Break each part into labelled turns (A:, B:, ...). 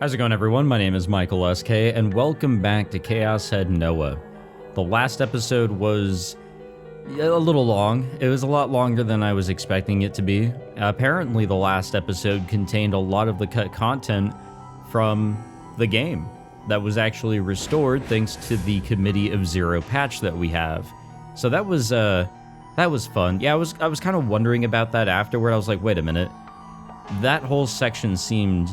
A: How's it going, everyone? My name is Michael SK, and welcome back to Chaos Head Noah. The last episode was a little long. It was a lot longer than I was expecting it to be. Apparently, the last episode contained a lot of the cut content from the game that was actually restored thanks to the Committee of Zero patch that we have. So that was fun. Yeah, I was kind of wondering about that afterward. I was like, wait a minute. That whole section seemed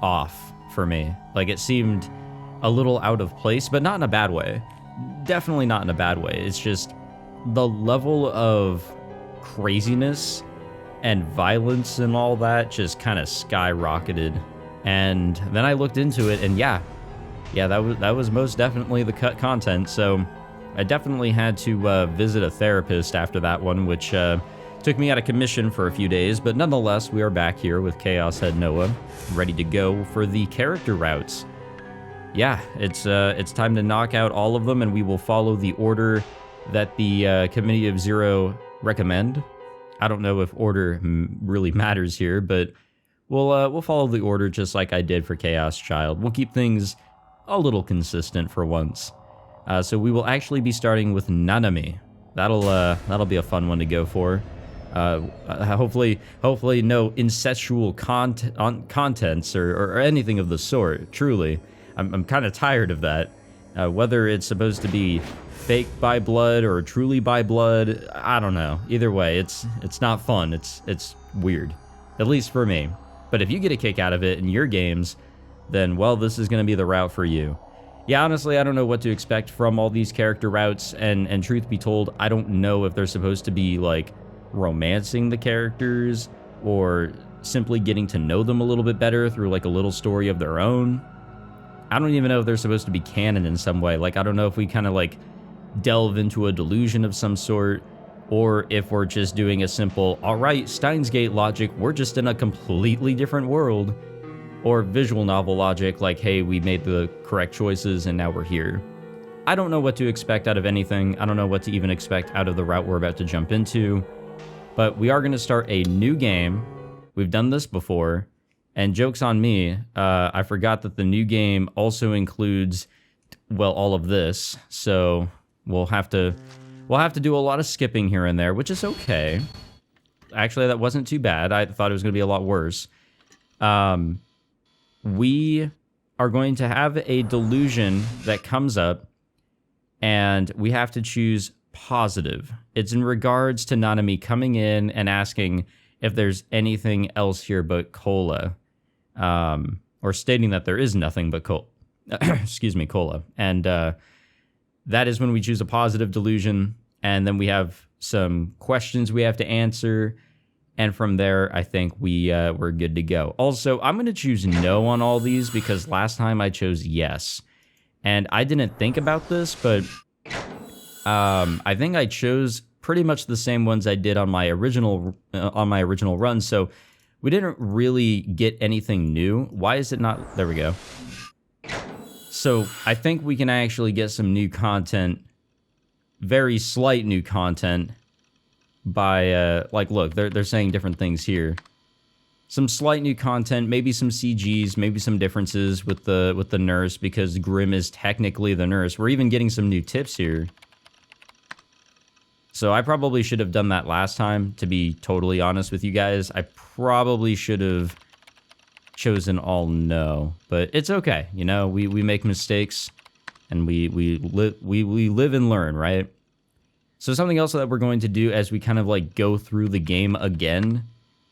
A: off for me. Like, it seemed a little out of place, but not in a bad way. Definitely not in a bad way. It's just the level of craziness and violence and all that just kind of skyrocketed. And then I looked into it, and yeah, that was most definitely the cut content. So I definitely had to visit a therapist after that one, which took me out of commission for a few days, but nonetheless, we are back here with Chaos Head Noah, ready to go for the character routes. Yeah, it's time to knock out all of them, and we will follow the order that the Committee of Zero recommend. I don't know if order really matters here, but we'll follow the order just like I did for Chaos Child. We'll keep things a little consistent for once. So we will actually be starting with Nanami. That'll be a fun one to go for. Hopefully no incestual contents or anything of the sort. Truly, I'm kind of tired of that. Whether it's supposed to be fake by blood or truly by blood, I don't know. Either way, it's not fun. It's weird, at least for me. But if you get a kick out of it in your games, then well, this is gonna be the route for you. Yeah, honestly, I don't know what to expect from all these character routes, and truth be told, I don't know if they're supposed to be like romancing the characters or simply getting to know them a little bit better through like a little story of their own. I don't even know if they're supposed to be canon in some way. Like, I don't know if we kind of like delve into a delusion of some sort, or if we're just doing a simple, all right, Steins Gate logic, we're just in a completely different world, or visual novel logic, like, hey, we made the correct choices and now we're here. I don't know what to expect out of anything. I don't know what to even expect out of the route we're about to jump into. But we are going to start a new game. We've done this before, and joke's on me, I forgot that the new game also includes, well, all of this. So we'll have to do a lot of skipping here and there, which is okay. Actually, that wasn't too bad. I thought it was going to be a lot worse. We are going to have a delusion that comes up, and we have to choose positive. It's in regards to Nanami coming in and asking if there's anything else here but cola, or stating that there is nothing but cola. Excuse me, cola. And that is when we choose a positive delusion, and then we have some questions we have to answer, and from there, I think we're good to go. Also, I'm going to choose no on all these because last time I chose yes, and I didn't think about this, but I think I chose pretty much the same ones I did on my original run, so we didn't really get anything new. Why is it not? There we go. So I think we can actually get some new content, very slight new content, by like, look, they're saying different things here. Some slight new content, maybe some CGs, maybe some differences with the nurse, because Grim is technically the nurse. We're even getting some new tips here. So I probably should have done that last time, to be totally honest with you guys. I probably should have chosen all no, but it's okay. You know, we make mistakes, and we live and learn, right? So something else that we're going to do as we kind of like go through the game again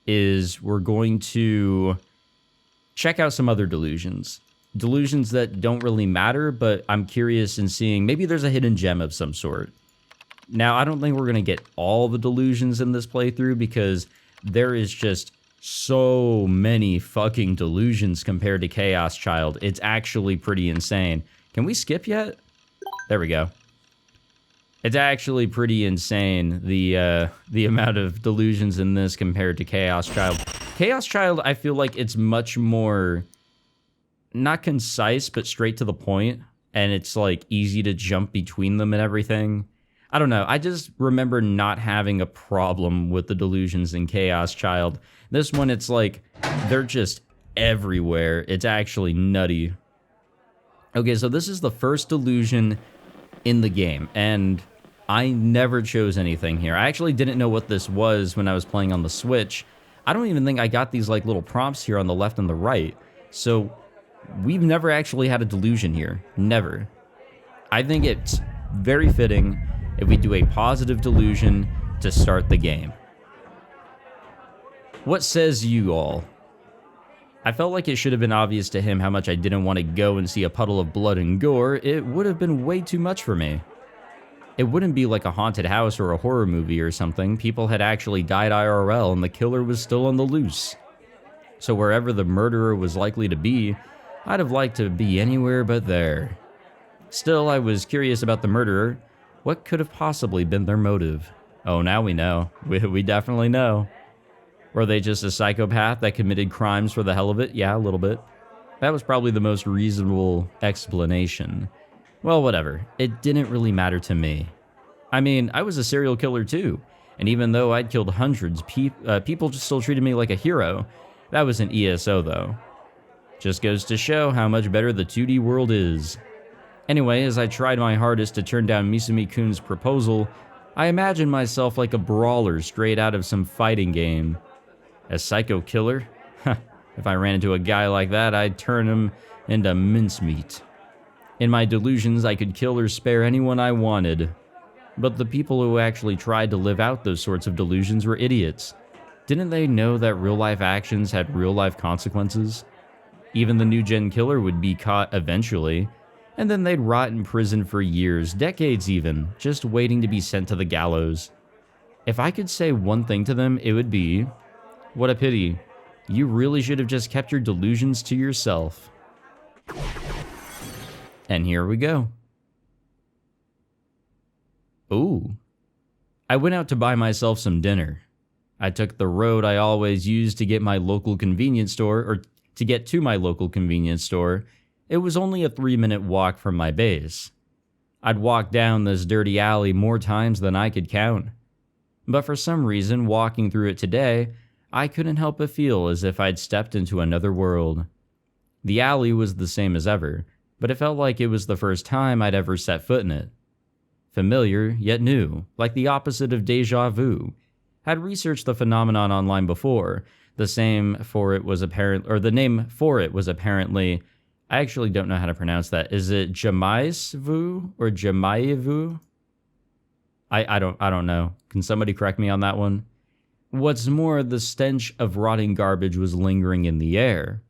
A: is we're going to check out some other delusions. Delusions that don't really matter, but I'm curious in seeing maybe there's a hidden gem of some sort. Now, I don't think we're going to get all the delusions in this playthrough because there is just so many fucking delusions compared to Chaos Child. It's actually pretty insane. Can we skip yet? There we go. It's actually pretty insane, the amount of delusions in this compared to Chaos Child. Chaos Child, I feel like it's much more, not concise, but straight to the point, and it's like easy to jump between them and everything. I don't know. I just remember not having a problem with the delusions in Chaos Child. This one, it's like they're just everywhere. It's actually nutty. Okay, so this is the first delusion in the game, and I never chose anything here. I actually didn't know what this was when I was playing on the Switch. I don't even think I got these like little prompts here on the left and the right. So we've never actually had a delusion here. Never. I think it's very fitting if we do a positive delusion to start the game. What says you all? I felt like it should have been obvious to him how much I didn't want to go and see a puddle of blood and gore. It would have been way too much for me. It wouldn't be like a haunted house or a horror movie or something. People had actually died IRL and the killer was still on the loose. So wherever the murderer was likely to be, I'd have liked to be anywhere but there. Still, I was curious about the murderer. What could have possibly been their motive? Oh, now we know. We definitely know. Were they just a psychopath that committed crimes for the hell of it? Yeah, a little bit. That was probably the most reasonable explanation. Well, whatever. It didn't really matter to me. I mean, I was a serial killer too. And even though I'd killed hundreds, people just still treated me like a hero. That was an ESO though. Just goes to show how much better the 2D world is. Anyway, as I tried my hardest to turn down Misumi-kun's proposal, I imagined myself like a brawler straight out of some fighting game. A psycho killer? If I ran into a guy like that, I'd turn him into mincemeat. In my delusions, I could kill or spare anyone I wanted. But the people who actually tried to live out those sorts of delusions were idiots. Didn't they know that real-life actions had real-life consequences? Even the NewGen killer would be caught eventually, and then they'd rot in prison for years, decades even, just waiting to be sent to the gallows. If I could say one thing to them, it would be, what a pity. You really should have just kept your delusions to yourself. And here we go. Ooh. I went out to buy myself some dinner. I took the road I always use to get my local convenience store, or to get to my local convenience store. It was only a 3-minute walk from my base. I'd walked down this dirty alley more times than I could count. But for some reason, walking through it today, I couldn't help but feel as if I'd stepped into another world. The alley was the same as ever, but it felt like it was the first time I'd ever set foot in it. Familiar, yet new, like the opposite of déjà vu. I'd researched the phenomenon online before. The name for it was apparently, I actually don't know how to pronounce that. Is it Jamaisvu or Jamaivu? I don't know. Can somebody correct me on that one? What's more, the stench of rotting garbage was lingering in the air.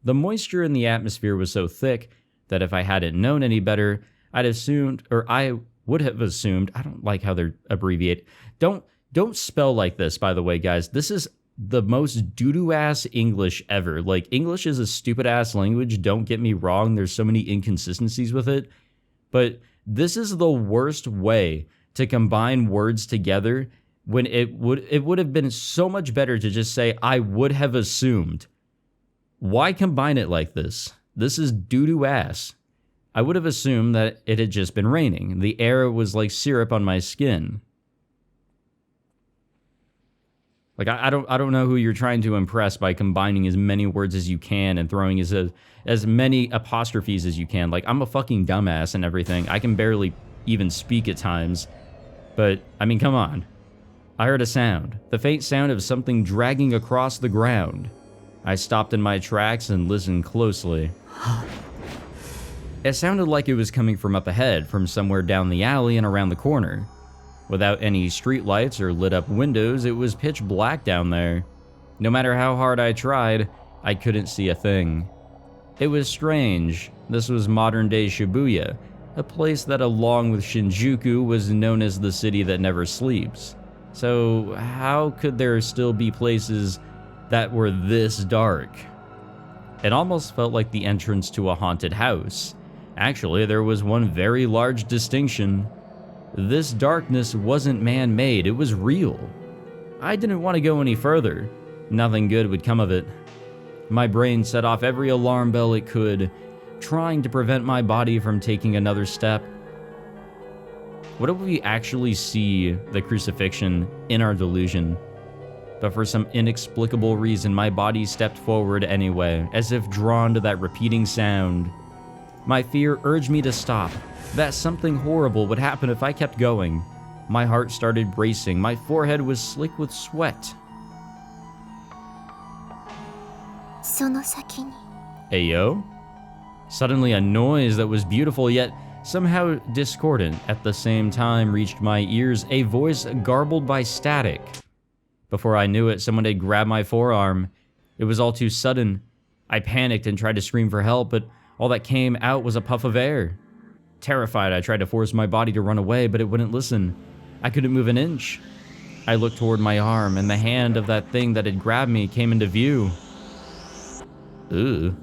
A: The moisture in the atmosphere was so thick that if I hadn't known any better, I would have assumed, I don't like how they're abbreviate. Don't spell like this, by the way, guys. This is the most doo-doo-ass English ever. Like, English is a stupid-ass language, don't get me wrong. There's so many inconsistencies with it. But this is the worst way to combine words together when it would have been so much better to just say, I would have assumed. Why combine it like this? This is doo-doo-ass. I would have assumed that it had just been raining. The air was like syrup on my skin. Like, I don't know who you're trying to impress by combining as many words as you can and throwing as many apostrophes as you can. Like, I'm a fucking dumbass and everything. I can barely even speak at times. But, I mean, come on. I heard a sound. The faint sound of something dragging across the ground. I stopped in my tracks and listened closely. It sounded like it was coming from up ahead, from somewhere down the alley and around the corner. Without any streetlights or lit up windows, it was pitch black down there. No matter how hard I tried, I couldn't see a thing. It was strange. This was modern-day Shibuya, a place that along with Shinjuku was known as the city that never sleeps. So how could there still be places that were this dark? It almost felt like the entrance to a haunted house. Actually, there was one very large distinction. This darkness wasn't man-made, it was real. I didn't want to go any further. Nothing good would come of it. My brain set off every alarm bell it could, trying to prevent my body from taking another step. What if we actually see the crucifixion in our delusion? but for some inexplicable reason, my body stepped forward anyway, as if drawn to that repeating sound. My fear urged me to stop, that something horrible would happen if I kept going. My heart started racing, my forehead was slick with sweat.
B: その先に
A: Ayo? Suddenly a noise that was beautiful yet somehow discordant at the same time reached my ears, a voice garbled by static. Before I knew it, someone had grabbed my forearm. It was all too sudden. I panicked and tried to scream for help, but all that came out was a puff of air. Terrified, I tried to force my body to run away, but it wouldn't listen. I couldn't move an inch. I looked toward my arm, and the hand of that thing that had grabbed me came into view. Ugh.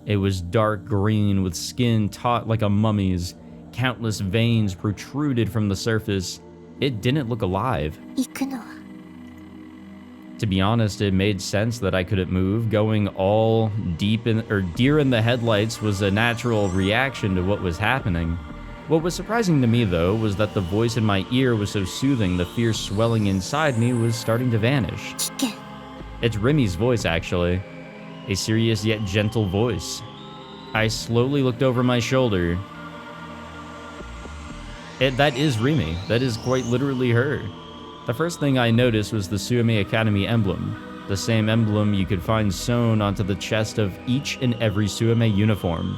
A: It was dark green with skin taut like a mummy's. Countless veins protruded from the surface. It didn't look alive.
B: 行くのは
A: To be honest, it made sense that I couldn't move. Going all deer in the headlights was a natural reaction to what was happening. What was surprising to me, though, was that the voice in my ear was so soothing, the fear swelling inside me was starting to vanish.
B: 危険
A: It's Rimi's voice, actually. A serious yet gentle voice. I slowly looked over my shoulder. That is Rimi. That is quite literally her. The first thing I noticed was the Suame Academy emblem. The same emblem you could find sewn onto the chest of each and every Suame uniform.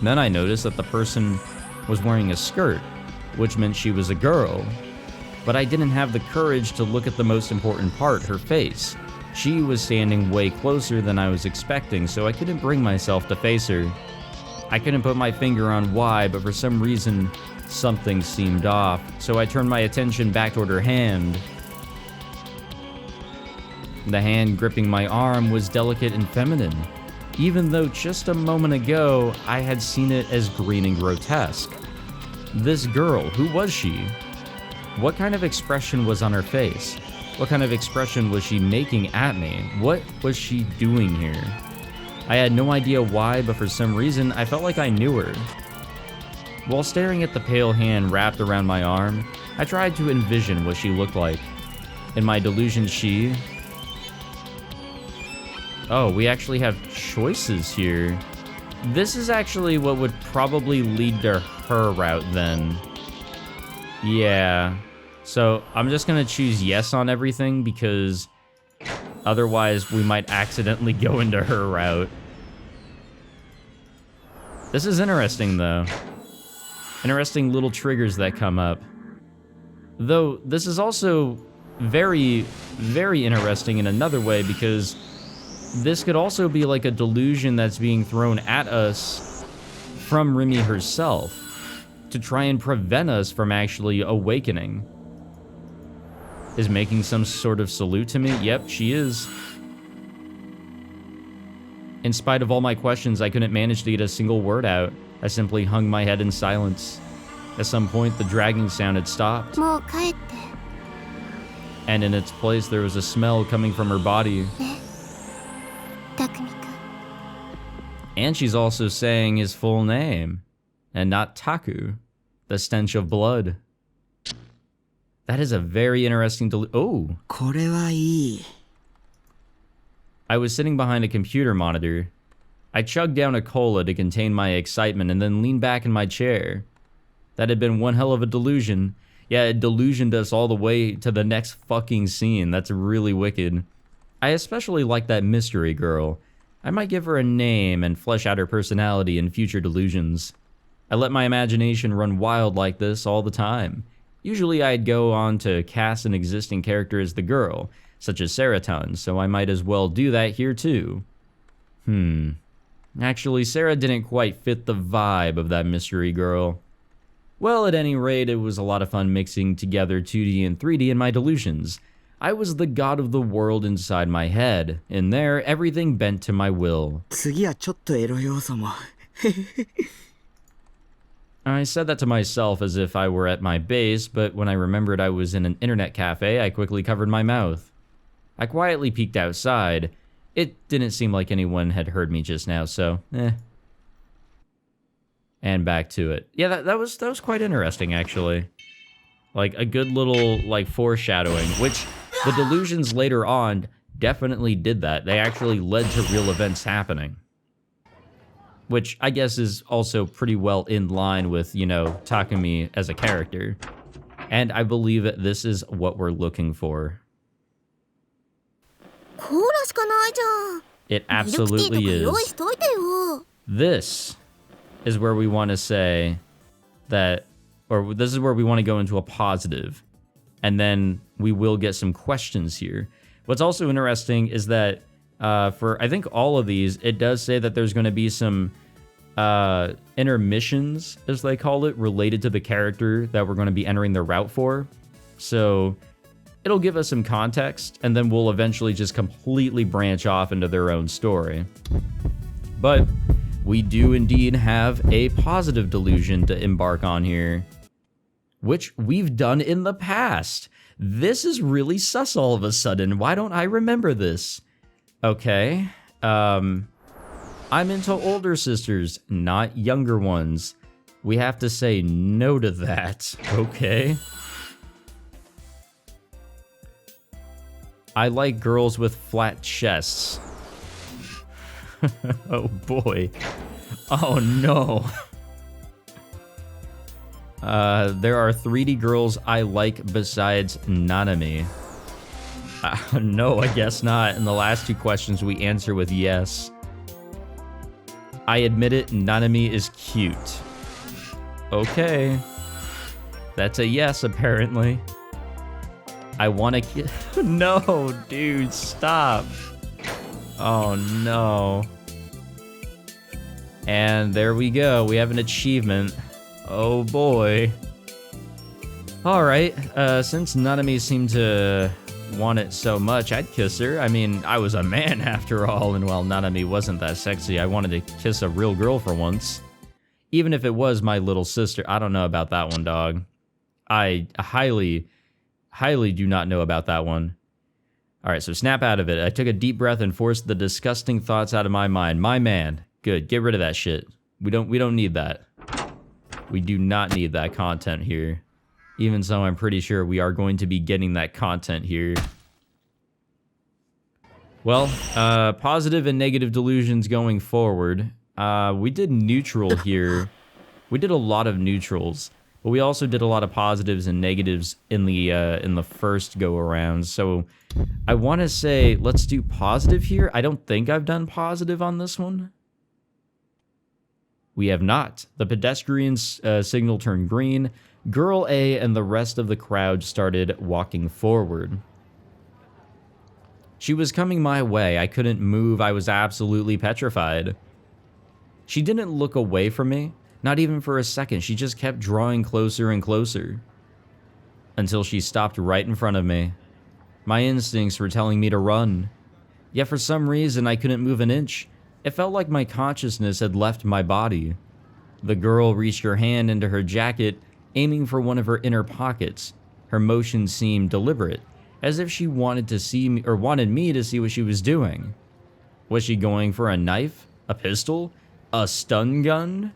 A: Then I noticed that the person was wearing a skirt, which meant she was a girl. But I didn't have the courage to look at the most important part, her face. She was standing way closer than I was expecting, so I couldn't bring myself to face her. I couldn't put my finger on why, but for some reason, something seemed off, so I turned my attention back toward her hand. The hand gripping my arm was delicate and feminine, even though just a moment ago, I had seen it as green and grotesque. This girl, who was she? What kind of expression was on her face? What kind of expression was she making at me? What was she doing here? I had no idea why, but for some reason, I felt like I knew her. While staring at the pale hand wrapped around my arm, I tried to envision what she looked like. In my delusion, she... Oh, we actually have choices here. This is actually what would probably lead to her route then. Yeah. So I'm just gonna choose yes on everything because otherwise we might accidentally go into her route. This is interesting though. Interesting little triggers that come up. Though this is also very, very interesting in another way because this could also be like a delusion that's being thrown at us from Rimi herself to try and prevent us from actually awakening. Is making some sort of salute to me? Yep, she is. In spite of all my questions, I couldn't manage to get a single word out. I simply hung my head in silence. At some point, the dragging sound had stopped.
B: もう帰って
A: And in its place, there was a smell coming from her body.
B: ね匠君
A: And she's also saying his full name. And not Taku. The stench of blood. That is a very interesting Oh!
C: これはいい
A: I was sitting behind a computer monitor. I chugged down a cola to contain my excitement and then leaned back in my chair. That had been one hell of a delusion. Yeah, it delusioned us all the way to the next fucking scene. That's really wicked. I especially like that mystery girl. I might give her a name and flesh out her personality in future delusions. I let my imagination run wild like this all the time. Usually I'd go on to cast an existing character as the girl, such as Saraton, so I might as well do that here too. Actually, Sarah didn't quite fit the vibe of that mystery girl. Well, at any rate, it was a lot of fun mixing together 2D and 3D in my delusions. I was the god of the world inside my head. In there, everything bent to my will.
C: 次はちょっとエロ要素も
A: I said that to myself as if I were at my base, but when I remembered I was in an internet cafe, I quickly covered my mouth. I quietly peeked outside. It didn't seem like anyone had heard me just now, so, And back to it. Yeah, that was quite interesting, actually. Like, a good little, like, foreshadowing, which... The delusions later on definitely did that. They actually led to real events happening. Which I guess is also pretty well in line with, you know, Takumi as a character. And I believe that this is what we're looking for. It absolutely is. This is where we want to say that, or this is where we want to go into a positive. And then we will get some questions here. What's also interesting is that for, I think, all of these, it does say that there's going to be some intermissions, as they call it, related to the character that we're going to be entering the route for. So it'll give us some context, and then we'll eventually just completely branch off into their own story. But we do indeed have a positive delusion to embark on here, which we've done in the past. This is really sus all of a sudden. Why don't I remember this? Okay. I'm into older sisters, not younger ones. We have to say no to that. Okay. I like girls with flat chests. Oh boy. Oh no. There are 3D girls I like besides Nanami. No, I guess not. In the last two questions, we answer with yes. I admit it, Nanami is cute. Okay. That's a yes, apparently. I want to No, dude, stop. Oh, no. And there we go. We have an achievement. Oh, boy. Alright, since Nanami seemed to want it so much, I'd kiss her. I mean, I was a man after all, and while Nanami wasn't that sexy, I wanted to kiss a real girl for once. Even if it was my little sister. I don't know about that one, dog. I highly do not know about that one. Alright, so snap out of it. I took a deep breath and forced the disgusting thoughts out of my mind. My man. Good, get rid of that shit. We don't need that. We do not need that content here. Even so, I'm pretty sure we are going to be getting that content here. Well, positive and negative delusions going forward. We did neutral here. We did a lot of neutrals, but we also did a lot of positives and negatives in the first go around. So I want to say let's do positive here. I don't think I've done positive on this one. We have not. The pedestrian signal turned green. Girl A and the rest of the crowd started walking forward. She was coming my way. I couldn't move. I was absolutely petrified. She didn't look away from me, not even for a second. She just kept drawing closer and closer until she stopped right in front of me. My instincts were telling me to run. Yet for some reason, I couldn't move an inch. It felt like my consciousness had left my body. The girl reached her hand into her jacket, aiming for one of her inner pockets. Her motion seemed deliberate, as if she wanted to see me, or wanted me to see what she was doing. Was she going for a knife? A pistol? A stun gun?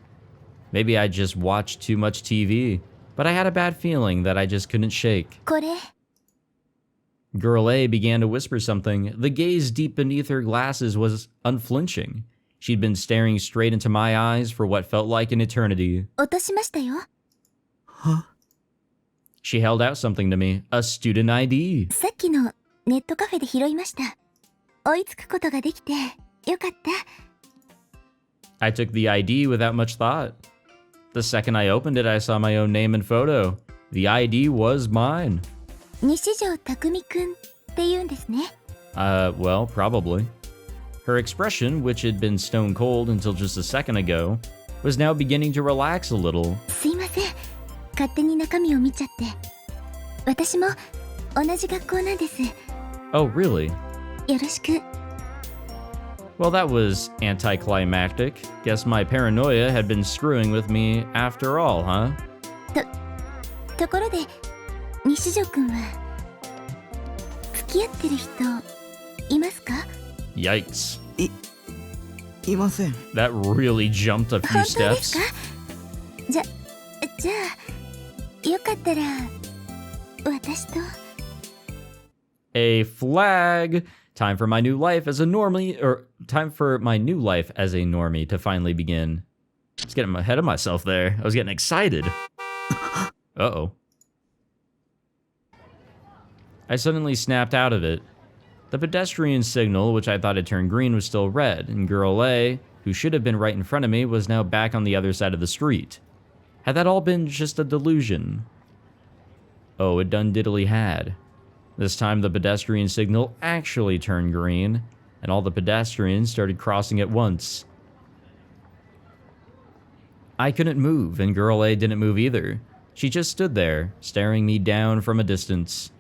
A: Maybe I just watched too much TV, but I had a bad feeling that I just couldn't shake.
B: これ
A: Girl A began to whisper something. The gaze deep beneath her glasses was unflinching. She'd been staring straight into my eyes for what felt like an eternity.
B: 落としましたよ。
C: Huh?
A: She held out something to me, a student ID.
B: さっきのネットカフェで拾いました。追いつくことができてよかった。
A: I took the ID without much thought. The second I opened it, I saw my own name and photo. The ID was mine.
B: 西條匠くんって言うんですね。
A: Well, probably. Her expression, which had been stone cold until just a second ago, was now beginning to relax a little.
B: すいません。勝手に中身を見ちゃって。私も同じ学校なんです。
A: Oh, really?
B: よろしく。
A: Well, that was anticlimactic. Guess my paranoia had been screwing with me after all, huh?
B: ところで、西條くんは付き合ってる人いますか？
A: Yikes.
C: いません。
A: That really jumped a few
B: 本当です
A: steps.
B: か？じゃあよかったら私と。
A: A flag. Time for my new life as a normie, or time for my new life as a normie to finally begin. I was getting ahead of myself there. I was getting excited. Uh-oh. I suddenly snapped out of it. The pedestrian signal, which I thought had turned green, was still red, and Girl A, who should have been right in front of me, was now back on the other side of the street. Had that all been just a delusion? Oh, it done diddly had. This time the pedestrian signal actually turned green, and all the pedestrians started crossing at once. I couldn't move, and Girl A didn't move either. She just stood there, staring me down from a distance.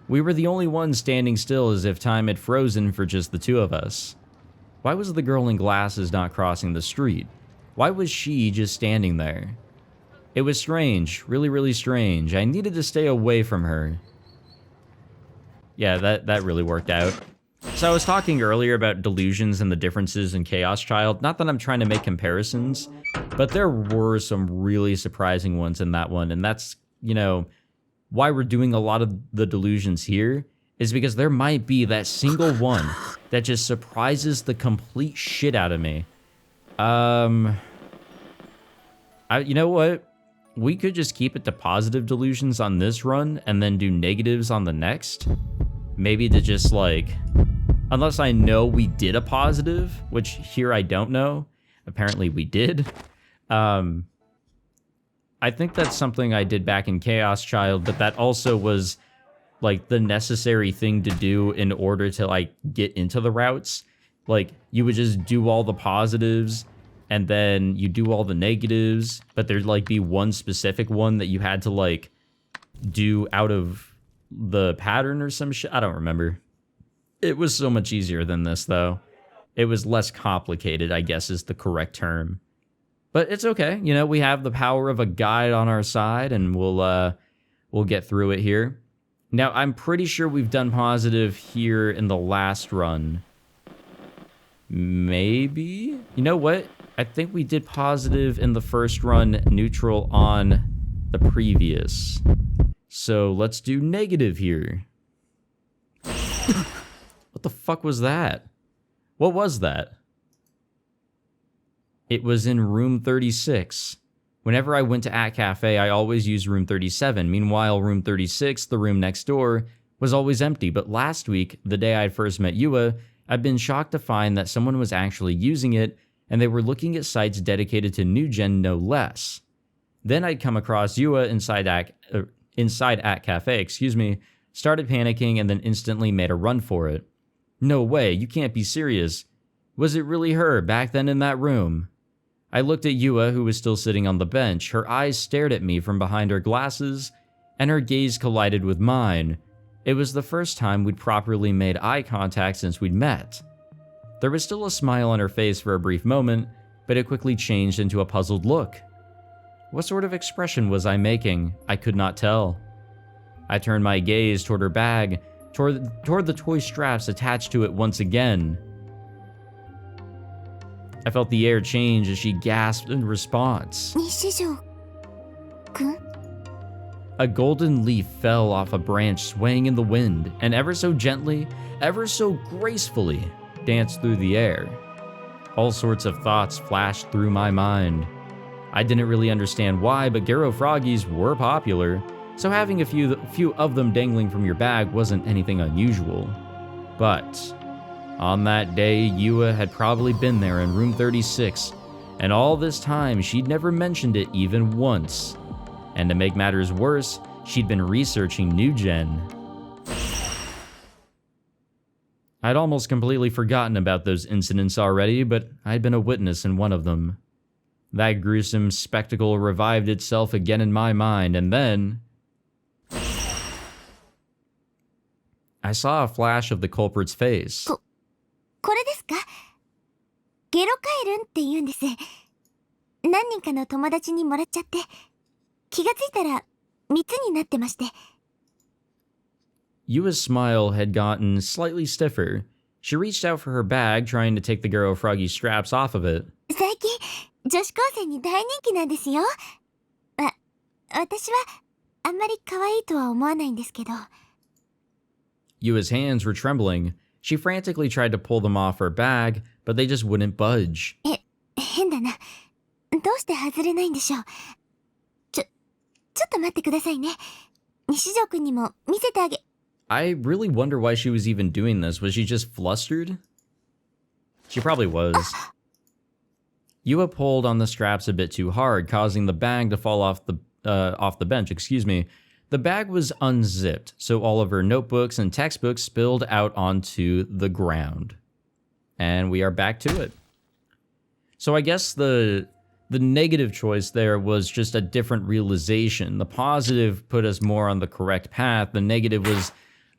A: We were the only ones standing still, as if time had frozen for just the two of us. Why was the girl in glasses not crossing the street? Why was she just standing there? It was strange, really, really strange. I needed to stay away from her. Yeah, that really worked out. So I was talking earlier about delusions and the differences in Chaos Child. Not that I'm trying to make comparisons, but there were some really surprising ones in that one. And that's, you know, why we're doing a lot of the delusions here, is because there might be that single one that just surprises the complete shit out of me. You know what? We could just keep it to positive delusions on this run and then do negatives on the next. Maybe to just like, unless I know we did a positive, which here I don't know. Apparently we did. I think that's something I did back in Chaos Child, but that also was like the necessary thing to do in order to like get into the routes. Like you would just do all the positives and then you do all the negatives, but there'd like be one specific one that you had to like do out of the pattern or some shit. I don't remember. It was so much easier than this though. It was less complicated, I guess is the correct term. But it's okay. You know, we have the power of a guide on our side and we'll get through it here. Now, I'm pretty sure we've done positive here in the last run. Maybe? You know what? I think we did positive in the first run, neutral on the previous. So let's do negative here. What the fuck was that? What was that? It was in room 36. Whenever I went to At Cafe, I always used room 37. Meanwhile, room 36, the room next door, was always empty. But last week, the day I first met Yua, I'd been shocked to find that someone was actually using it, and they were looking at sites dedicated to NewGen no less. Then I'd come across Yua inside At Cafe, started panicking, and then instantly made a run for it. No way, you can't be serious. Was it really her back then in that room? I looked at Yua, who was still sitting on the bench. Her eyes stared at me from behind her glasses, and her gaze collided with mine. It was the first time we'd properly made eye contact since we'd met. There was still a smile on her face for a brief moment, but it quickly changed into a puzzled look. What sort of expression was I making? I could not tell. I turned my gaze toward her bag, toward the toy straps attached to it once again. I felt the air change as she gasped in response.
B: Nishijo-kun?
A: A golden leaf fell off a branch swaying in the wind, and ever so gently, ever so gracefully, danced through the air. All sorts of thoughts flashed through my mind. I didn't really understand why, but Garo Froggies were popular, so having a few of them dangling from your bag wasn't anything unusual. But on that day, Yua had probably been there in room 36, and all this time she'd never mentioned it even once. And to make matters worse, she'd been researching NewGen. I'd almost completely forgotten about those incidents already, but I'd been a witness in one of them. That gruesome spectacle revived itself again in my mind, and then I saw a flash of the culprit's face.
B: これですか？ゲロカエルンって言うんです。何人かの友達にもらっちゃって、気がついたら3つになってまして。
A: Yua's smile had gotten slightly stiffer. She reached out for her bag, trying to take the Garo Froggy straps off of it.
B: 最近、女子高生に大人気なんですよ。私はあんまり可愛いとは思わないんですけど。
A: Yua's hands were trembling. She frantically tried to pull them off her bag, but they just wouldn't budge.
B: 変だな。どうして外れないんでしょう。ちょっと待ってくださいね。西条くんにも見せてあげ。
A: I really wonder why she was even doing this. Was she just flustered? She probably was. Yua pulled on the straps a bit too hard, causing the bag to fall off the bench. Excuse me. The bag was unzipped, so all of her notebooks and textbooks spilled out onto the ground. And we are back to it. So I guess the negative choice there was just a different realization. The positive put us more on the correct path. The negative was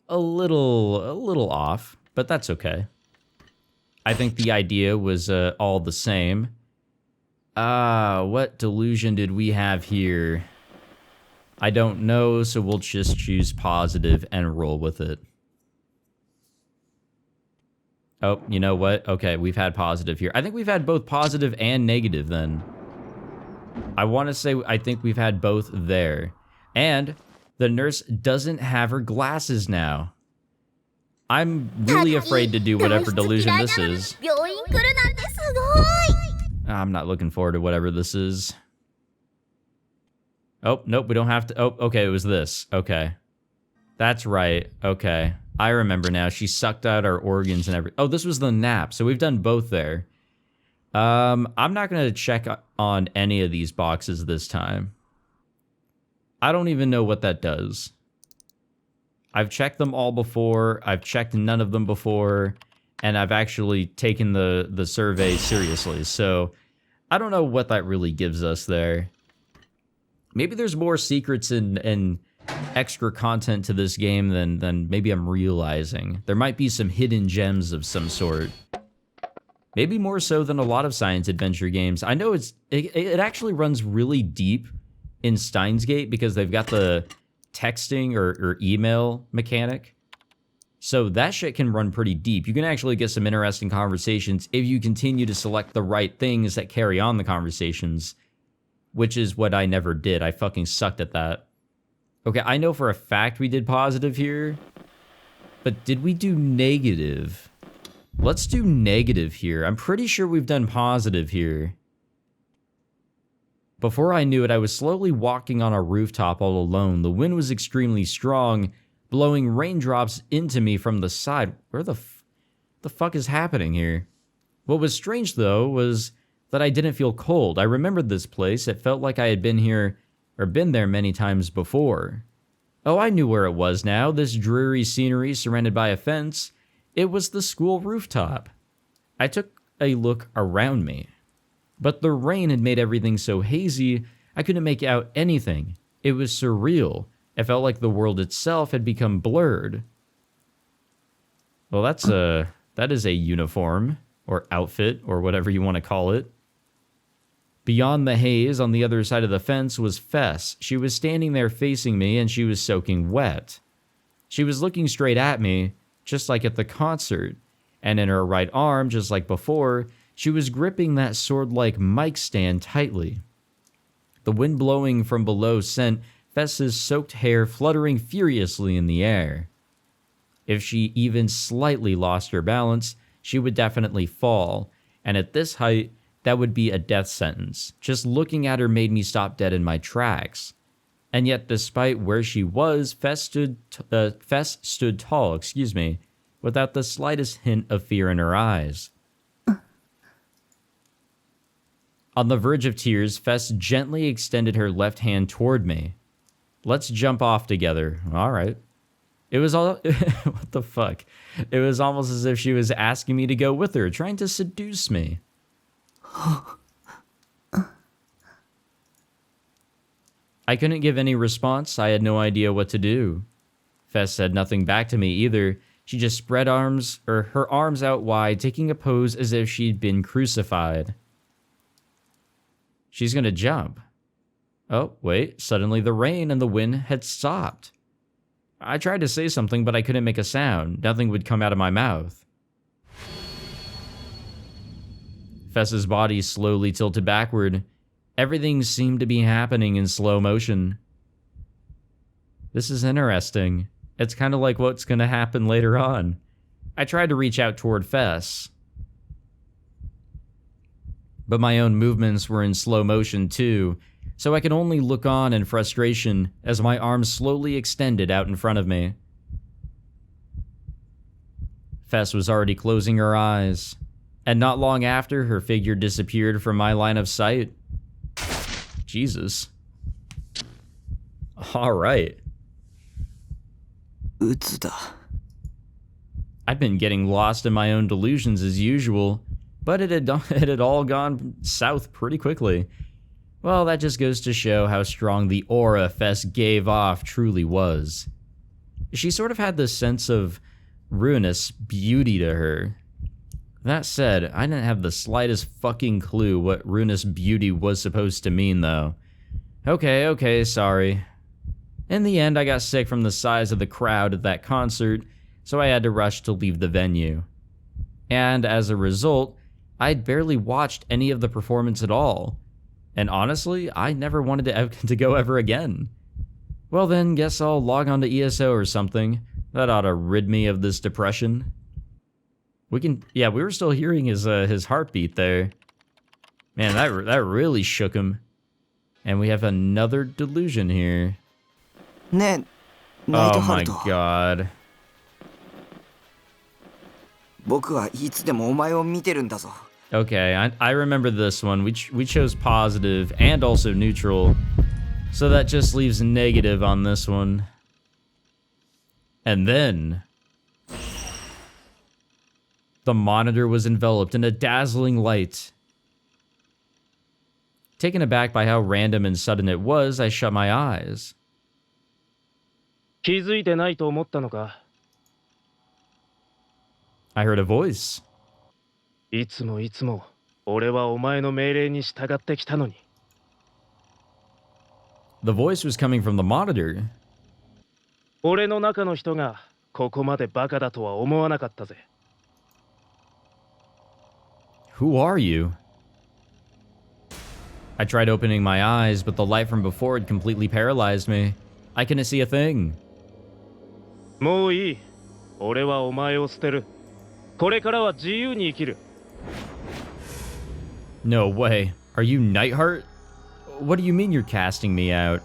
A: a little off, but that's okay. I think the idea was all the same. What delusion did we have here? I don't know, so we'll just choose positive and roll with it. Oh, you know what? Okay, we've had positive here. I think we've had both positive and negative then. I want to say I think we've had both there. And the nurse doesn't have her glasses now. I'm really afraid to do whatever delusion this is. I'm not looking forward to whatever this is. Oh, nope, we don't have to. Oh, okay, it was this. Okay. That's right. Okay. I remember now. She sucked out our organs and everything. Oh, this was the nap. So we've done both there. I'm not going to check on any of these boxes this time. I don't even know what that does. I've checked them all before. I've checked none of them before. And I've actually taken the survey seriously. So I don't know what that really gives us there. Maybe there's more secrets and extra content to this game than maybe I'm realizing. There might be some hidden gems of some sort. Maybe more so than a lot of science adventure games. I know it actually runs really deep in Steins Gate because they've got the texting or email mechanic. So that shit can run pretty deep. You can actually get some interesting conversations if you continue to select the right things that carry on the conversations, which is what I never did. I fucking sucked at that. Okay, I know for a fact we did positive here, but did we do negative? Let's do negative here. I'm pretty sure we've done positive here. Before I knew it, I was slowly walking on a rooftop all alone. The wind was extremely strong, blowing raindrops into me from the side. Where the fuck is happening here? What was strange, though, was that I didn't feel cold. I remembered this place. It felt like I had been here, or been there many times before. Oh, I knew where it was now. This dreary scenery surrounded by a fence. It was the school rooftop. I took a look around me. But the rain had made everything so hazy, I couldn't make out anything. It was surreal. It felt like the world itself had become blurred. Well, that is a uniform, or outfit, or whatever you want to call it. Beyond the haze, on the other side of the fence, was Fess. She was standing there facing me, and she was soaking wet. She was looking straight at me, just like at the concert, and in her right arm, just like before, she was gripping that sword-like mic stand tightly. The wind blowing from below sent Fess's soaked hair fluttering furiously in the air. If she even slightly lost her balance, she would definitely fall, and at this height, that would be a death sentence. Just looking at her made me stop dead in my tracks. And yet, despite where she was, Fess stood tall, without the slightest hint of fear in her eyes. On the verge of tears, Fess gently extended her left hand toward me. Let's jump off together. All right. It was all... what the fuck? It was almost as if she was asking me to go with her, trying to seduce me. I couldn't give any response. I had no idea what to do. Fess said nothing back to me either. She just spread her arms out wide, taking a pose as if she'd been crucified. She's gonna jump. Oh, wait. Suddenly the rain and the wind had stopped. I tried to say something, but I couldn't make a sound. Nothing would come out of my mouth. Fess's body slowly tilted backward. Everything seemed to be happening in slow motion. This is interesting. It's kind of like what's going to happen later on. I tried to reach out toward Fess, but my own movements were in slow motion too, so I could only look on in frustration as my arms slowly extended out in front of me. Fess was already closing her eyes, and not long after, her figure disappeared from my line of sight. Jesus. Alright.
C: 鬱だ。
A: I'd been getting lost in my own delusions as usual, but it had all gone south pretty quickly. Well, that just goes to show how strong the aura Fess gave off truly was. She sort of had this sense of ruinous beauty to her. That said, I didn't have the slightest fucking clue what ruinous beauty was supposed to mean, though. Okay, sorry. In the end, I got sick from the size of the crowd at that concert, so I had to rush to leave the venue. And as a result, I'd barely watched any of the performance at all. And honestly, I never wanted to go ever again. Well then, guess I'll log on to ESO or something. That ought to rid me of this depression. We were still hearing his heartbeat there. Man, that really shook him. And we have another delusion here.
C: ねえ、ナイト
A: Oh
C: ハ
A: my
C: ルト。
A: god.
C: 僕はいつでもお前を見てるんだぞ。
A: Okay, I remember this one. We chose positive and also neutral. So that just leaves negative on this one. And then the monitor was enveloped in a dazzling light. Taken aback by how random and sudden it was, I shut my eyes.
D: 気づいてないと思ったのか。
A: I heard a voice.
D: いつも俺はお前の命令に従ってきたのに。
A: The voice was coming from the monitor.
D: 俺の中の人がここまでバカだとは思わなかったぜ。
A: Who are you? I tried opening my eyes, but the light from before had completely paralyzed me. I couldn't see a thing.
D: もういい。俺はお前を捨てる。これからは自由に生きる。
A: No way. Are you Nightheart? What do you mean you're casting me out?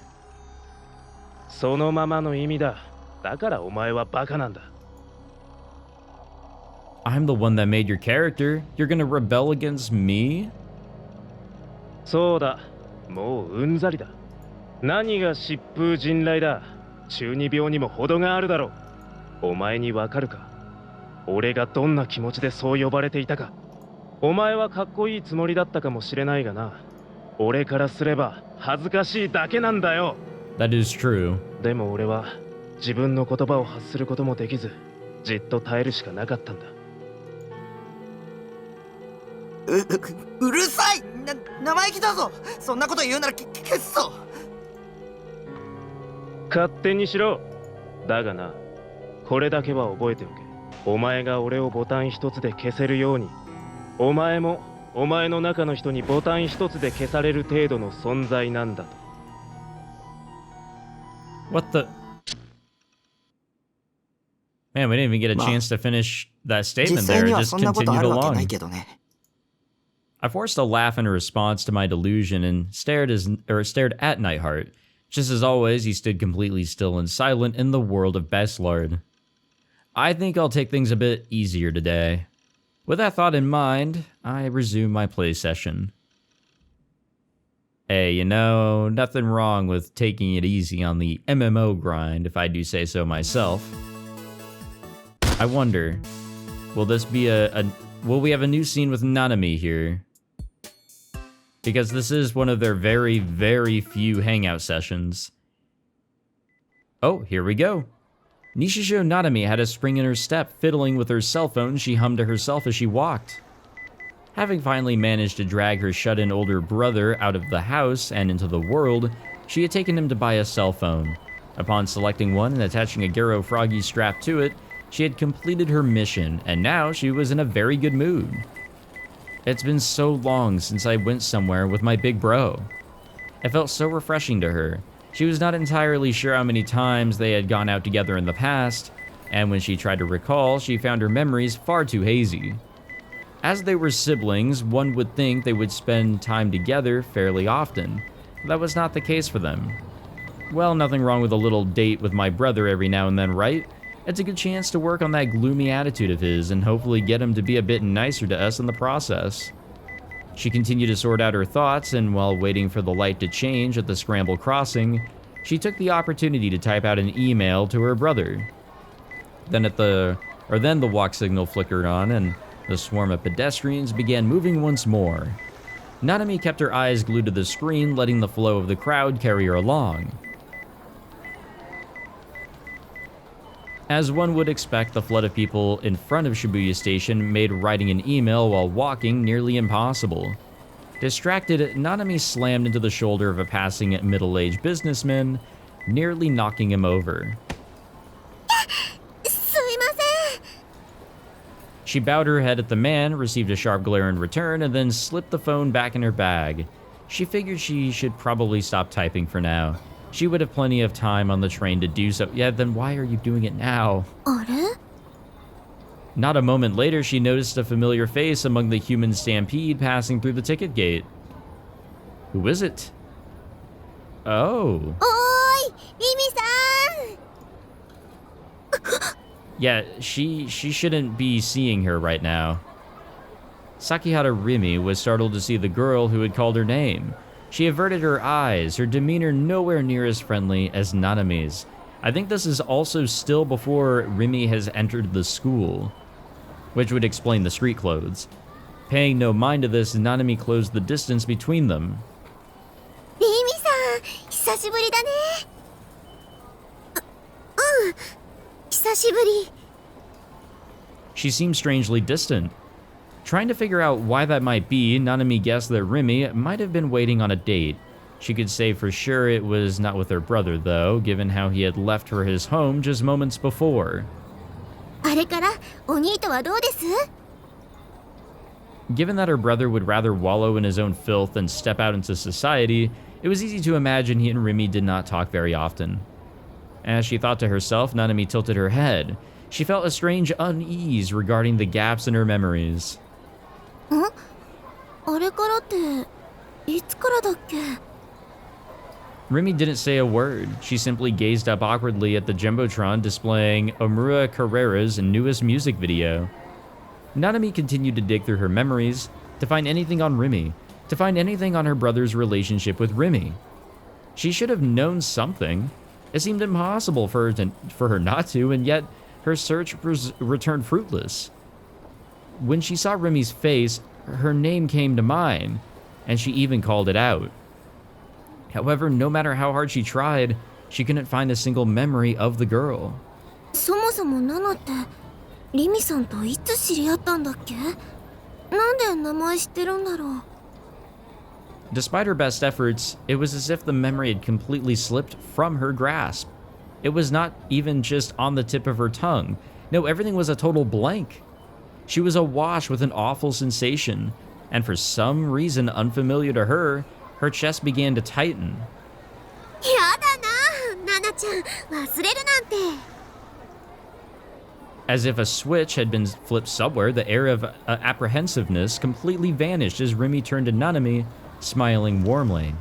D: そのままの意味だ。だからお前はバカなんだ。
A: I'm the one that made your character. You're gonna rebel against me?
D: そうだ。もううんざりだ。何が疾風陣雷だ。中二病にも程があるだろう。お前にわかるか。俺がどんな気持ちでそう呼ばれていたか。お前はかっこいいつもりだったかもしれないがな。俺からすれば恥ずかしいだけなんだよ。
A: That is true.
D: でも俺は自分の言葉を発することもできず、じっと耐えるしかなかったんだ。
C: うるさい。生意気だぞ。そんなこと言うなら消すぞ。
D: 勝手にしろ。だがな、これだけは覚えておけ。お前が俺をボタン一つで消せるように、お前もお前の中の人にボタン一つで消される程度の存在なんだと。
A: What the? Man, we didn't even get a chance to finish that
C: 実
A: statement
C: 際
A: there.
C: に
A: It
C: は
A: just
C: そんなことあ
A: continued
C: るわけな
A: along.
C: いけどね。
A: I forced a laugh in response to my delusion and stared at Nightheart. Just as always, he stood completely still and silent in the world of Bestlard. I think I'll take things a bit easier today. With that thought in mind, I resume my play session. Hey, you know, nothing wrong with taking it easy on the MMO grind, if I do say so myself. I wonder, will this be will we have a new scene with Nanami here? Because this is one of their very, very few hangout sessions. Oh, here we go. Nishijo Nanami had a spring in her step. Fiddling with her cell phone, she hummed to herself as she walked. Having finally managed to drag her shut-in older brother out of the house and into the world, she had taken him to buy a cell phone. Upon selecting one and attaching a Garo Froggy strap to it, she had completed her mission, and now she was in a very good mood. It's been so long since I went somewhere with my big bro. It felt so refreshing to her, She was not entirely sure how many times they had gone out together in the past, and when she tried to recall, she found her memories far too hazy. As they were siblings, one would think they would spend time together fairly often. That was not the case for them. Well, nothing wrong with a little date with my brother every now and then, right? It's a good chance to work on that gloomy attitude of his and hopefully get him to be a bit nicer to us in the process. She continued to sort out her thoughts, and while waiting for the light to change at the scramble crossing, she took the opportunity to type out an email to her brother. Then the walk signal flickered on, and the swarm of pedestrians began moving once more. Nanami kept her eyes glued to the screen, letting the flow of the crowd carry her along. As one would expect, the flood of people in front of Shibuya Station made writing an email while walking nearly impossible. Distracted, Nanami slammed into the shoulder of a passing middle-aged businessman, nearly knocking him over. She bowed her head at the man, received a sharp glare in return, and then slipped the phone back in her bag. She figured she should probably stop typing for now. She would have plenty of time on the train to do so. Yeah, then why are you doing it now? Not a moment later, she noticed a familiar face among the human stampede passing through the ticket gate. Who is it? Oh.
B: Oi! Rimi-san!
A: Yeah, she shouldn't be seeing her right now. Sakihata Rimi was startled to see the girl who had called her name. She averted her eyes, her demeanor nowhere near as friendly as Nanami's. I think this is also still before Rimi has entered the school, which would explain the street clothes. Paying no mind to this, Nanami closed the distance between them.
B: Rimi-san, 久しぶりだね。久しぶり。
A: She seemed strangely distant. Trying to figure out why that might be, Nanami guessed that Rimi might have been waiting on a date. She could say for sure it was not with her brother, though, given how he had left for his home just moments before.
B: あれからお兄とはどうです？
A: Given that her brother would rather wallow in his own filth than step out into society, it was easy to imagine he and Rimi did not talk very often. As she thought to herself, Nanami tilted her head. She felt a strange unease regarding the gaps in her memories.
B: あれからっていつからだっけ？
A: Rimi didn't say a word. She simply gazed up awkwardly at the Jumbotron displaying Omura Carrera's newest music video. Nanami continued to dig through her memories to find anything on Rimi, to find anything on her brother's relationship with Rimi. She should have known something. It seemed impossible for her not to, and yet her search returned fruitless. When she saw Rimi's face, her name came to mind, and she even called it out. However, no matter how hard she tried, she couldn't find a single memory of the girl.
B: そもそもナナってリミさんといつ知り合ったんだっけ？なんで名前知ってるんだろう？
A: Despite her best efforts, it was as if the memory had completely slipped from her grasp. It was not even just on the tip of her tongue. No, everything was a total blank. She was awash with an awful sensation, and for some reason unfamiliar to her, her chest began to tighten.
B: やだな、ナナちゃん、忘れるなんて。
A: As if a switch had been flipped somewhere, the air of apprehensiveness completely vanished as Rimi turned to Nanami, smiling warmly.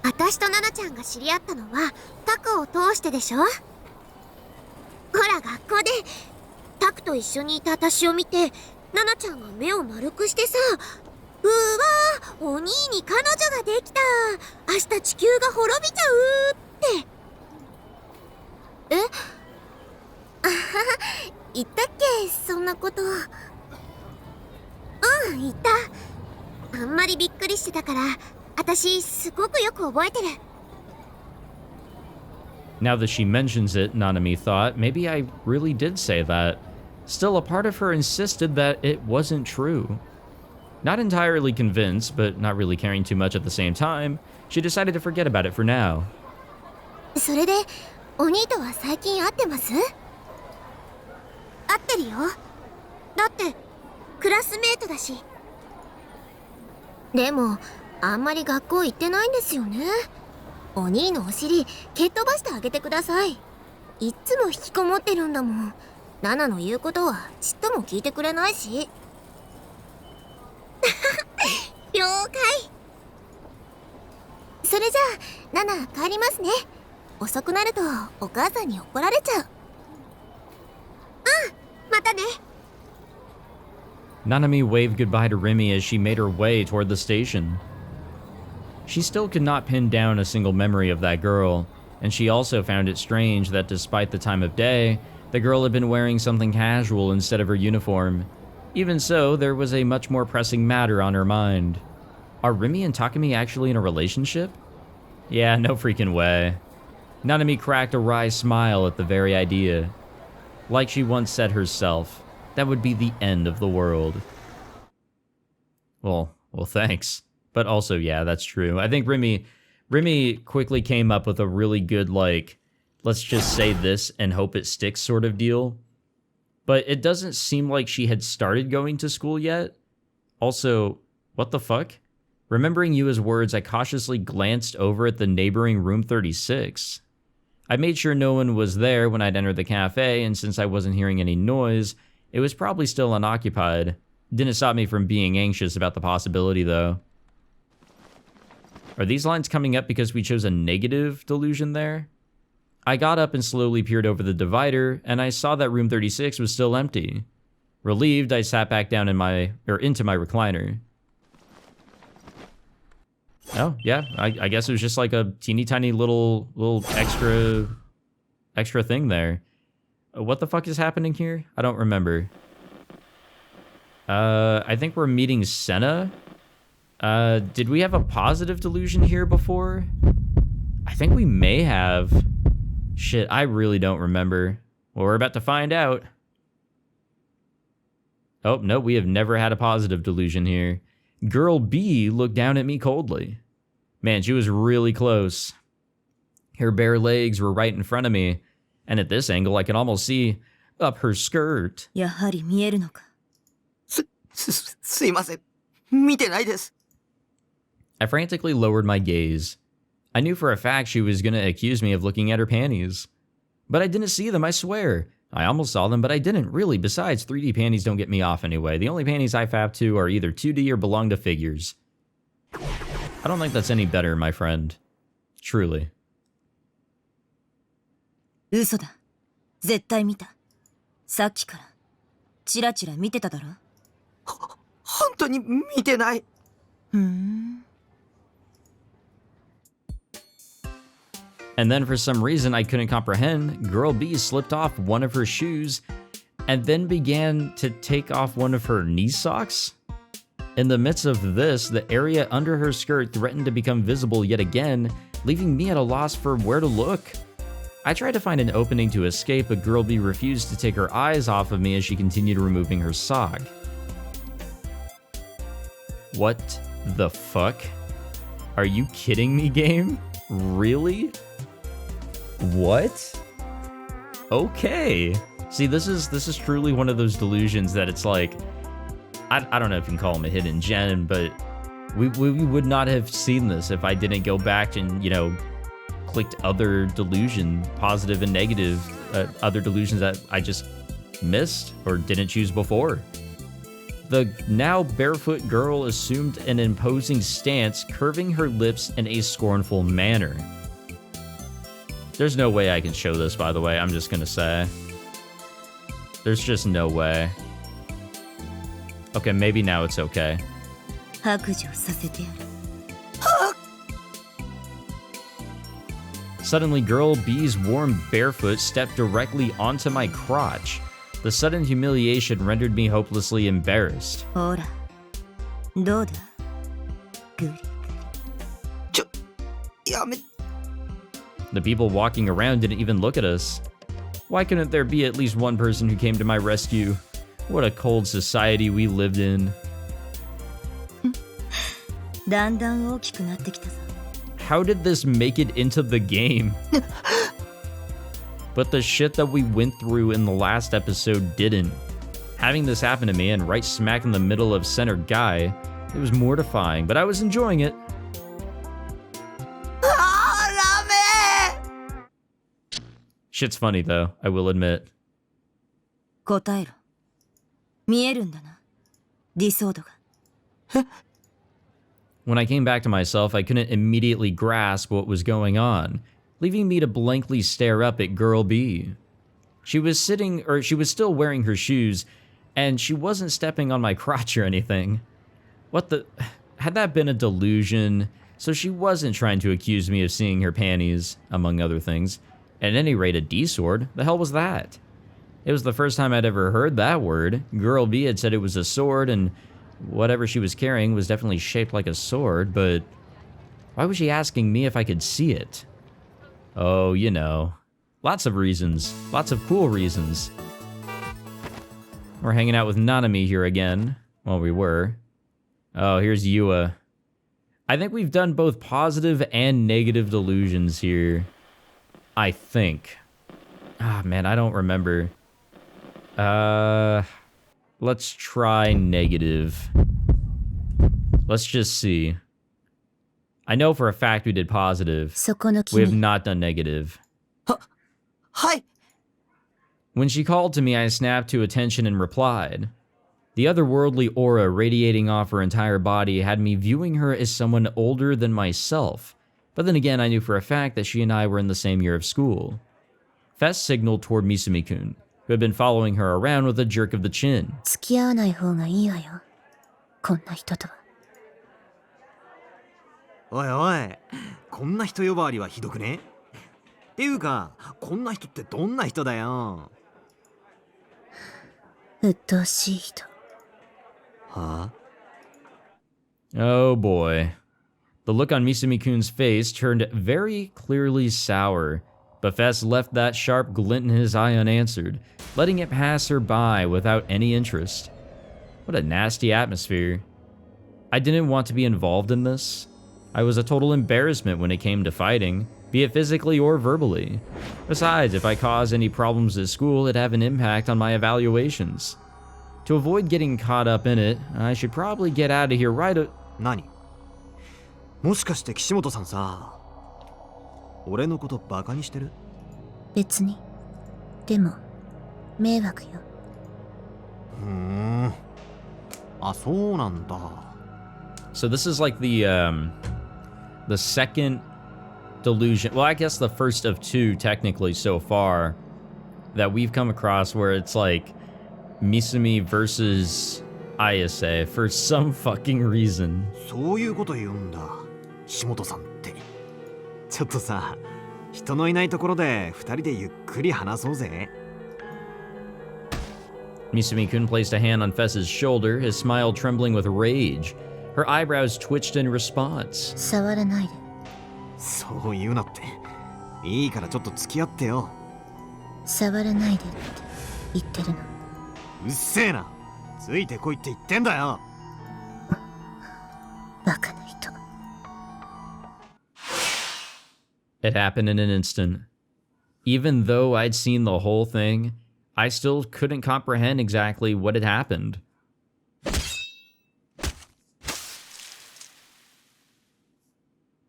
B: 私とナナちゃんが知り合ったのはタクを通してでしょ？ほら学校でタクと一緒にいた私を見てナナちゃんが目を丸くしてさ、うわー、お兄に彼女ができた、明日地球が滅びちゃうって。え？あはは、言ったっけそんなこと。言った。あんまりびっくりしてたから私すごくよく覚えてる。
A: Now that she mentions it, Nanami thought, maybe I really did say that. Still, a part of her insisted that it wasn't true. Not entirely convinced, but not really caring too much at the same time, she decided to forget about it for now.
B: それでお兄とは最近会ってます？会ってるよ。だってクラスメートだし。でもあんまり学校行ってないんですよね。お兄のお尻蹴っ飛ばしてあげてください。いっつも引きこもってるんだもん。ナナの言うことはちっとも聞いてくれないし。了解。それじゃあナナ帰りますね。遅くなるとお母さんに怒られちゃう。またね。
A: Nanami waved goodbye to Rimi as she made her way toward the station. She still could not pin down a single memory of that girl, and she also found it strange that despite the time of day, the girl had been wearing something casual instead of her uniform. Even so, there was a much more pressing matter on her mind. Are Rimi and Takumi actually in a relationship? Yeah, no freaking way. Nanami cracked a wry smile at the very idea. Like she once said herself, that would be the end of the world. Well, thanks. But also, yeah, that's true. I think Rimi quickly came up with a really good, like, let's just say this and hope it sticks sort of deal. But it doesn't seem like she had started going to school yet. Also, what the fuck? Remembering Yua's words, I cautiously glanced over at the neighboring room 36. I made sure no one was there when I'd entered the cafe, and since I wasn't hearing any noise, it was probably still unoccupied. Didn't stop me from being anxious about the possibility, though. Are these lines coming up because we chose a negative delusion there? I got up and slowly peered over the divider, and I saw that room 36 was still empty. Relieved, I sat back down into my recliner. Oh, yeah, I guess it was just like a teeny tiny little extra thing there. What the fuck is happening here? I don't remember. I think we're meeting Senna. Did we have a positive delusion here before? I think we may have. Shit, I really don't remember. Well, we're about to find out. Oh, no, we have never had a positive delusion here. Girl B looked down at me coldly. Man, she was really close. Her bare legs were right in front of me, and at this angle I could almost see up her skirt.
E: やはり見えるのか。
C: すいません。見てないです。
A: I frantically lowered my gaze. I knew for a fact she was gonna accuse me of looking at her panties. But I didn't see them, I swear. I almost saw them, but I didn't, really. Besides, 3D panties don't get me off anyway. The only panties I fap to are either 2D or belong to figures. I don't think that's any better, my friend. Truly.
E: 嘘だ。絶対見た。さっきからチラチラ見てただろ。
C: 本当に見てない。
A: And then for some reason I couldn't comprehend, Girl B slipped off one of her shoes and then began to take off one of her knee socks. In the midst of this, the area under her skirt threatened to become visible yet again, leaving me at a loss for where to look. I tried to find an opening to escape, but Girl B refused to take her eyes off of me as she continued removing her sock. What the fuck? Are you kidding me, game? Really? What? Okay. See, this is truly one of those delusions that it's like, I don't know if you can call them a hidden gem, but we would not have seen this if I didn't go back and, you know, clicked other delusion, positive and negative, other delusions that I just missed or didn't choose before. The now barefoot girl assumed an imposing stance, curving her lips in a scornful manner. There's no way I can show this, by the way, I'm just gonna say. There's just no way. Okay, maybe now it's okay.
E: 白状させてやる。
A: Suddenly, Girl B's warm barefoot stepped directly onto my crotch. The sudden humiliation rendered me hopelessly embarrassed.
E: ほら、どうだ？グリグリ。
C: やめ。
A: The people walking around didn't even look at us. Why couldn't there be at least one person who came to my rescue? What a cold society we lived in.
E: だんだん大きくなってきたぞ。
A: How did this make it into the game? But the shit that we went through in the last episode didn't. Having this happen to me and right smack in the middle of Center Guy, it was mortifying, but I was enjoying it.
C: あら
A: Shit's funny though, I will admit.
E: 答えろ。見えるんだな。ディソードが。
A: When I came back to myself, I couldn't immediately grasp what was going on, leaving me to blankly stare up at Girl B. She was still wearing her shoes, and she wasn't stepping on my crotch or anything. What the... Had that been a delusion? So she wasn't trying to accuse me of seeing her panties, among other things. At any rate, a D-sword? The hell was that? It was the first time I'd ever heard that word. Girl B had said it was a sword, and whatever she was carrying was definitely shaped like a sword, but why was she asking me if I could see it? Oh, you know. Lots of reasons. Lots of cool reasons. We're hanging out with Nanami here again. Well, we were. Oh, here's Yua. I think we've done both positive and negative delusions here. I think. Ah, man, I don't remember. Let's try negative. Let's just see. I know for a fact we did positive.
E: そこの
A: We have
E: 君。
A: not done negative.
C: はい。
A: When she called to me, I snapped to attention and replied. The otherworldly aura radiating off her entire body had me viewing her as someone older than myself, but then again I knew for a fact that she and I were in the same year of school. Fess signaled toward Misumi-kun, who had been following her around with a jerk of the chin.
E: 付き合わない方がいいわよ。こんな人とは。
C: おいおい、こんな人呼ばわりはひどくね？っていうか、こんな人ってどんな人だよ。
E: 鬱陶しい人。
C: はあ？
A: Oh boy. The look on Misumi-kun's face turned very clearly sour, but Fess left that sharp glint in his eye unanswered, letting it pass her by without any interest. What a nasty atmosphere. I didn't want to be involved in this. I was a total embarrassment when it came to fighting, be it physically or verbally. Besides, if I caused any problems at school, it'd have an impact on my evaluations. To avoid getting caught up in it, I should probably get out of here right
C: 何？もしかして岸本さんさ、俺のことバカにしてる？
E: 別に。でも、迷惑よ。
C: あ、そうなんだ。
A: So this is like the second delusion. Well, I guess the first of two technically so far that we've come across where it's like Misumi versus Ayase for some fucking reason.
C: そういうこと言うんだ、岸本さんって。ちょっとさ、人のいないところで二人でゆっくり話そうぜ。
A: Misumi-kun placed a hand on Fess's shoulder, his smile trembling with rage. Her eyebrows twitched in response.
E: 触らないで。
C: そう言うなって。いいからちょっと付き合ってよ。
E: 触らないでって言ってるの。
C: うっせえな。ついてこいって言ってんだよ。
E: バカな人。
A: It happened in an instant. Even though I'd seen the whole thing, I still couldn't comprehend exactly what had happened.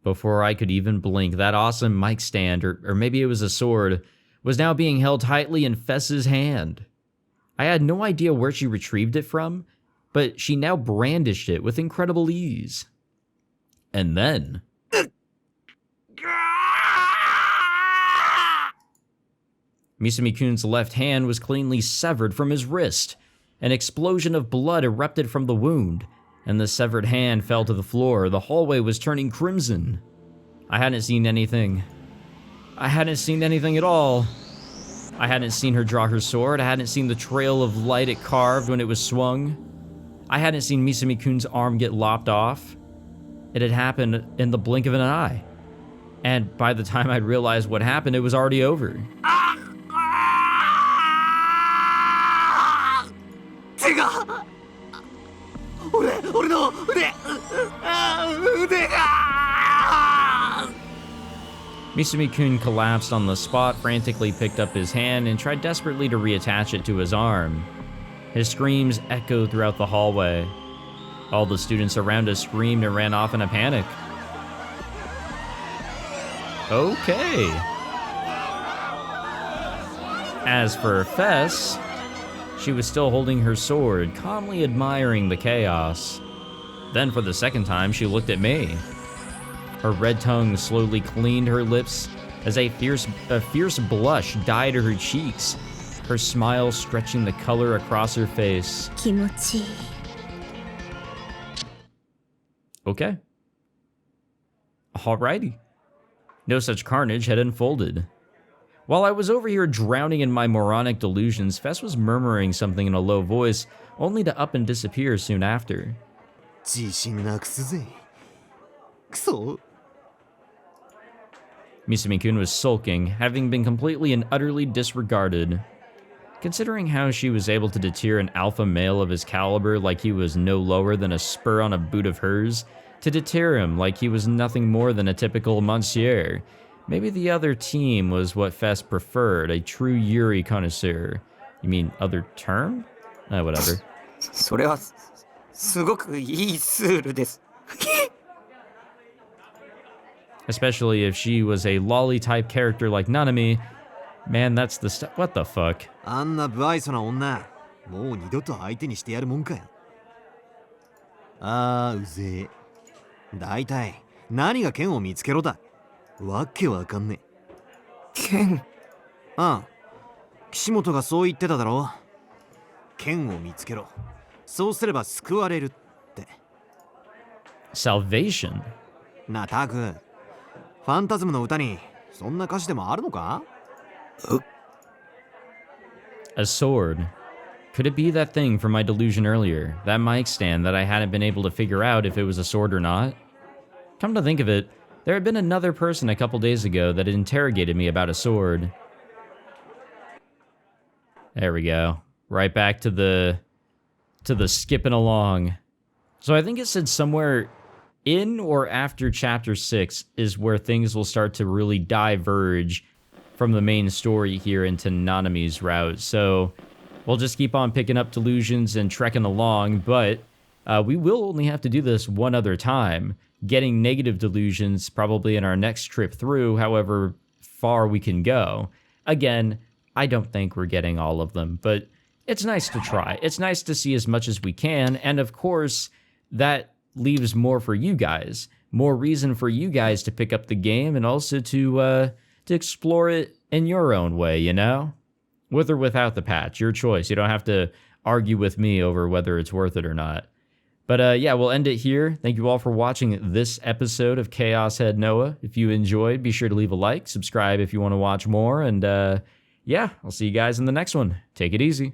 A: Before I could even blink, that awesome mic stand, or maybe it was a sword, was now being held tightly in Fess's hand. I had no idea where she retrieved it from, but she now brandished it with incredible ease. And then... Misumi-kun's left hand was cleanly severed from his wrist. An explosion of blood erupted from the wound, and the severed hand fell to the floor. The hallway was turning crimson. I hadn't seen anything. I hadn't seen anything at all. I hadn't seen her draw her sword. I hadn't seen the trail of light it carved when it was swung. I hadn't seen Misumi-kun's arm get lopped off. It had happened in the blink of an eye. And by the time I'd realized what happened, it was already over.
C: 手が俺の腕が
A: Misumi-kun collapsed on the spot, frantically picked up his hand, and tried desperately to reattach it to his arm. His screams echoed throughout the hallway. All the students around us screamed and ran off in a panic. Okay. As for Fess, she was still holding her sword, calmly admiring the chaos. Then for the second time, she looked at me. Her red tongue slowly cleaned her lips as a fierce blush dyed her cheeks, her smile stretching the color across her face.
E: 気持ちいい
A: Okay. Alrighty. No such carnage had unfolded. While I was over here drowning in my moronic delusions, Fess was murmuring something in a low voice, only to up and disappear soon after.
C: 自信なくすぜ。くそ。
A: Misumi-kun was sulking, having been completely and utterly disregarded. Considering how she was able to deter an alpha male of his caliber like he was no lower than a spur on a boot of hers, to deter him like he was nothing more than a typical monsieur, maybe the other team was what Fess preferred, a true Yuri connoisseur. You mean other term? Whatever.
F: それはすごくいいスールです。
A: Especially if she was a lolly-type character like Nanami. Man, that's the stuff. What the fuck?
C: あんな不愛想な女、もう二度と相手にしてやるもんかよ。うぜえ。だいたい何が剣を見つけろだ。わけわかんねえ。
F: 剣。
C: 岸本がそう言ってただろ。剣を見つけろ。そうすれば救われるって。
A: Salvation?
C: なあタク、ファンタズムの歌にそんな歌詞でもあるのか？
A: A sword. Could it be that thing from my delusion earlier? That mic stand that I hadn't been able to figure out if it was a sword or not? Come to think of it, there had been another person a couple days ago that had interrogated me about a sword. There we go. Right back to the skipping along. So I think it said somewhere in or after chapter 6 is where things will start to really diverge from the main story here into Nanami's route. So we'll just keep on picking up delusions and trekking along, but we will only have to do this one other time, getting negative delusions probably in our next trip through, however far we can go. Again, I don't think we're getting all of them, but it's nice to try. It's nice to see as much as we can, and of course, that leaves more for you guys. More reason for you guys to pick up the game and also to explore it in your own way, you know? With or without the patch, your choice. You don't have to argue with me over whether it's worth it or not. But yeah, we'll end it here. Thank you all for watching this episode of Chaos Head Noah. If you enjoyed, be sure to leave a like, subscribe if you want to watch more, and yeah, I'll see you guys in the next one. Take it easy.